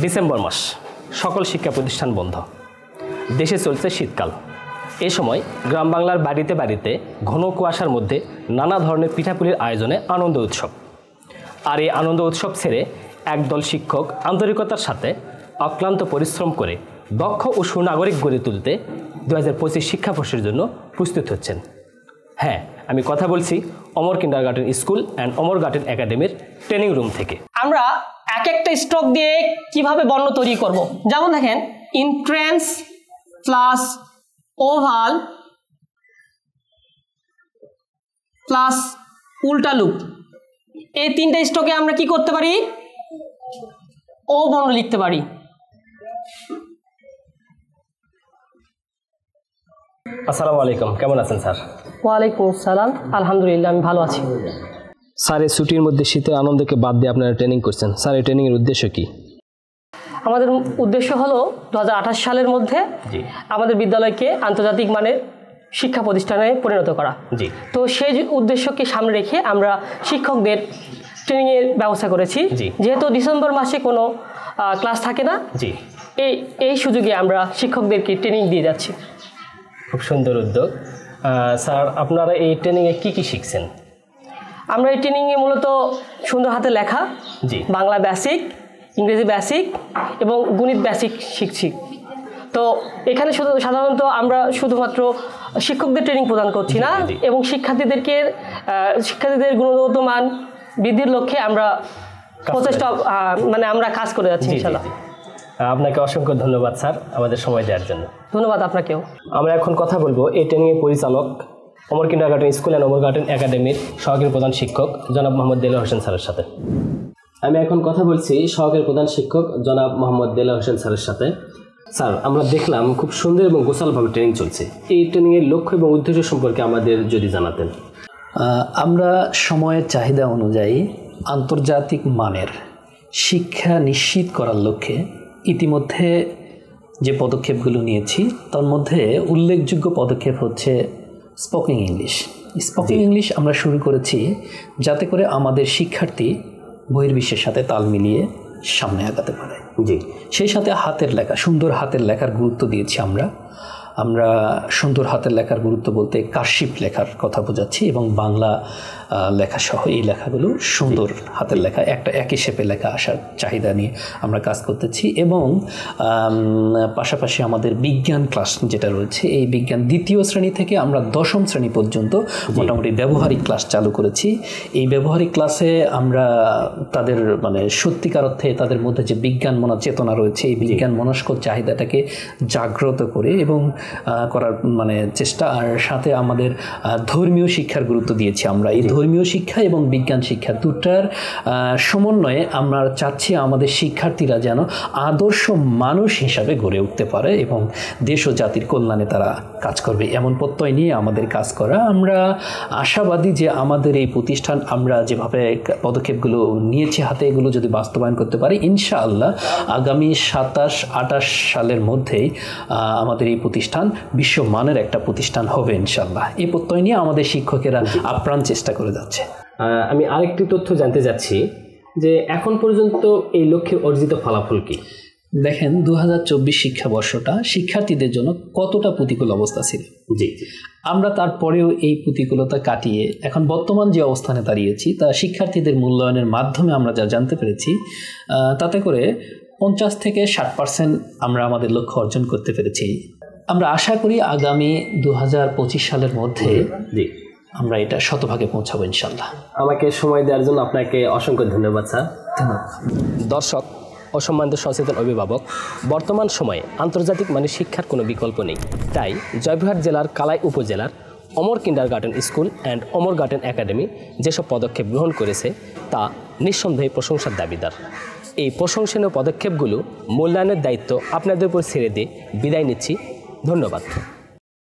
December মাস, সকল শিক্ষা প্রতিষ্ঠান বন্ধ, দেশে চলছে শীতকাল। এ সময় গ্রাম বাংলার বাড়িতে বাড়িতে ঘন কুয়াশার মধ্যে নানা ধরনের পিঠাপুলির আয়োজনে আনন্দ উৎসব। আর এই আনন্দ উৎসব ছেড়ে একদল শিক্ষক আন্তরিকতার সাথে অক্লান্ত পরিশ্রম করে দক্ষ ও সুনাগরিক গড়ে তুলতে 2025 শিক্ষাবর্ষের জন্য প্রস্তুত হচ্ছেন। হ্যাঁ, আমি কথা বলছি Amar kindergarten school and Amar garden একাডেমির ট্রেনিং রুম থেকে। আমরা এক একটা স্ট্রোক দিয়ে কিভাবে বর্ণ তৈরি করব, যেমন দেখেন ইন্ট্রেন্স প্লাস ওভাল প্লাস উল্টা লুপ, এই তিনটা স্ট্রোকে আমরা কি করতে পারি? ও বর্ণ লিখতে পারি। আসসালামু আলাইকুম, কেমন আছেন স্যার? ওয়ালাইকুম আসসালাম, আলহামদুলিল্লাহ আমি ভালো আছি। স্যার, এই ছুটির মধ্যে শীতের আনন্দকে বাদ দিয়ে আপনারা ট্রেনিং করছেন। স্যার, এই ট্রেনিংয়ের উদ্দেশ্য কি? আমাদের উদ্দেশ্য হলো 2028 সালের মধ্যে আমাদের বিদ্যালয়কে আন্তর্জাতিক মানের শিক্ষা প্রতিষ্ঠানে পরিণত করা। তো সেই উদ্দেশ্যকে সামনে রেখে আমরা শিক্ষকদের ট্রেনিংয়ের ব্যবস্থা করেছি। যেহেতু ডিসেম্বর মাসে কোনো ক্লাস থাকে না, এই সুযোগে আমরা শিক্ষকদেরকে ট্রেনিং দিয়ে যাচ্ছি। খুব সুন্দর উদ্যোগ। স্যার, আপনারা এই ট্রেনিংয়ে কি কি শিখছেন? আমরা এই ট্রেনিংয়ে মূলত সুন্দর হাতে লেখা, বাংলা বেসিক, ইংরেজি বেসিক এবং গণিত বেসিক শিখছি। তো এখানে সাধারণত আমরা শুধুমাত্র শিক্ষকদের ট্রেনিং প্রদান করছি না, এবং শিক্ষার্থীদের গুণগত মান বৃদ্ধির লক্ষ্যে আমরা প্রচেষ্টা আমরা কাজ করে যাচ্ছি ইনশাআল্লাহ। আপনাকে অসংখ্য ধন্যবাদ স্যার আমাদের সময় দেওয়ার জন্য। ধন্যবাদ আপনাকেও। আমরা এখন কথা বলবো এই ট্রেনিংয়ের পরিচালক Amar kindergarten school and Amar garden একাডেমির সহকারী প্রধান শিক্ষক জনাব মোহাম্মদ দেলোয়ার হোসেন স্যারের সাথে। আমি এখন কথা বলছি সহকারী প্রধান শিক্ষক জনাব মোহাম্মদ দেলোয়ার হোসেন স্যারের সাথে। স্যার, আমরা দেখলাম খুব সুন্দর এবং গোছালভাবে ট্রেনিং চলছে। এই ট্রেনিংয়ের লক্ষ্য এবং উদ্দেশ্য সম্পর্কে আমাদের যদি জানাতেন। আমরা সময়ের চাহিদা অনুযায়ী আন্তর্জাতিক মানের শিক্ষা নিশ্চিত করার লক্ষ্যে ইতিমধ্যে যে পদক্ষেপগুলো নিয়েছি তার মধ্যে উল্লেখযোগ্য পদক্ষেপ হচ্ছে স্পোকেন ইংলিশ। স্পোকেন ইংলিশ আমরা শুরু করেছি যাতে করে আমাদের শিক্ষার্থী বহির্বিশ্বের সাথে তাল মিলিয়ে সামনে আগাতে পারে। সেই সাথে হাতের লেখা, সুন্দর হাতের লেখার গুরুত্ব দিয়েছি আমরা সুন্দর হাতের লেখার গুরুত্ব বলতে কারশিপ লেখার কথা বোঝাচ্ছি, এবং বাংলা লেখা সহ এই লেখাগুলো সুন্দর হাতের লেখা, একটা একই শেপে লেখা আসার চাহিদা নিয়ে আমরা কাজ করতেছি। এবং পাশাপাশি আমাদের বিজ্ঞান ক্লাস যেটা রয়েছে, এই বিজ্ঞান 2য় শ্রেণী থেকে আমরা 10ম শ্রেণী পর্যন্ত মোটামুটি ব্যবহারিক ক্লাস চালু করেছি। এই ব্যবহারিক ক্লাসে আমরা তাদের সত্যিকার অর্থে তাদের মধ্যে যে বিজ্ঞান মনা চেতনা রয়েছে, এই বিজ্ঞান মনস্ক চাহিদাটাকে জাগ্রত করে এবং করার চেষ্টা, আর সাথে আমাদের ধর্মীয় শিক্ষার গুরুত্ব দিয়েছি আমরা। এই ধর্মীয় শিক্ষা এবং বিজ্ঞান শিক্ষা দুটার সমন্বয়ে আমরা চাচ্ছি আমাদের শিক্ষার্থীরা যেন আদর্শ মানুষ হিসাবে গড়ে উঠতে পারে এবং দেশ ও জাতির কল্যাণে তারা কাজ করবে, এমন প্রত্যয় নিয়ে আমাদের কাজ করা। আমরা আশাবাদী যে আমাদের এই প্রতিষ্ঠান আমরা যেভাবে পদক্ষেপগুলো নিয়েছি হাতে, এগুলো যদি বাস্তবায়ন করতে পারি ইনশাআল্লাহ আগামী 27-28 সালের মধ্যেই আমাদের এই প্রতিষ্ঠান বিশ্বমানের একটা প্রতিষ্ঠান হবে ইনশাআল্লাহ। এই প্রত্যয় নিয়ে আমাদের শিক্ষকেরা আপ্রাণ চেষ্টা করে যাচ্ছে। আমি আরেকটি তথ্য জানতে চাচ্ছি যে এখন পর্যন্ত এই লক্ষ্যে অর্জিত ফলাফল কি? দেখেন, 2024 শিক্ষাবর্ষটা শিক্ষার্থীদের জন্য কতটা প্রতিকূল অবস্থা ছিল। আমরা তারপরেও এই প্রতিকূলতা কাটিয়ে এখন বর্তমান যে অবস্থানে দাঁড়িয়েছি তা শিক্ষার্থীদের মূল্যায়নের মাধ্যমে আমরা যা জানতে পেরেছি, তাতে করে 50 থেকে 60% আমরা আমাদের লক্ষ্য অর্জন করতে পেরেছি। আমরা আশা করি আগামী 2025 সালের মধ্যে আমরা এটা 100% পৌঁছাবো ইনশাল্লাহ। আমাকে সময় দেওয়ার জন্য আপনাকে অসংখ্য ধন্যবাদ স্যার। ধন্যবাদ। দর্শক ও সম্মানিত সচেতন অভিভাবক, বর্তমান সময়ে আন্তর্জাতিক মানের শিক্ষার কোনো বিকল্প নেই। তাই জয়পুরহাট জেলার কালাই উপজেলার Amar kindergarten school and Amar garden academy যেসব পদক্ষেপ গ্রহণ করেছে তা নিঃসন্দেহে প্রশংসার দাবিদার। এই প্রশংসনীয় পদক্ষেপগুলো মূল্যায়নের দায়িত্ব আপনাদের উপর ছেড়ে দিয়ে বিদায় নিচ্ছি। ধন্যবাদ।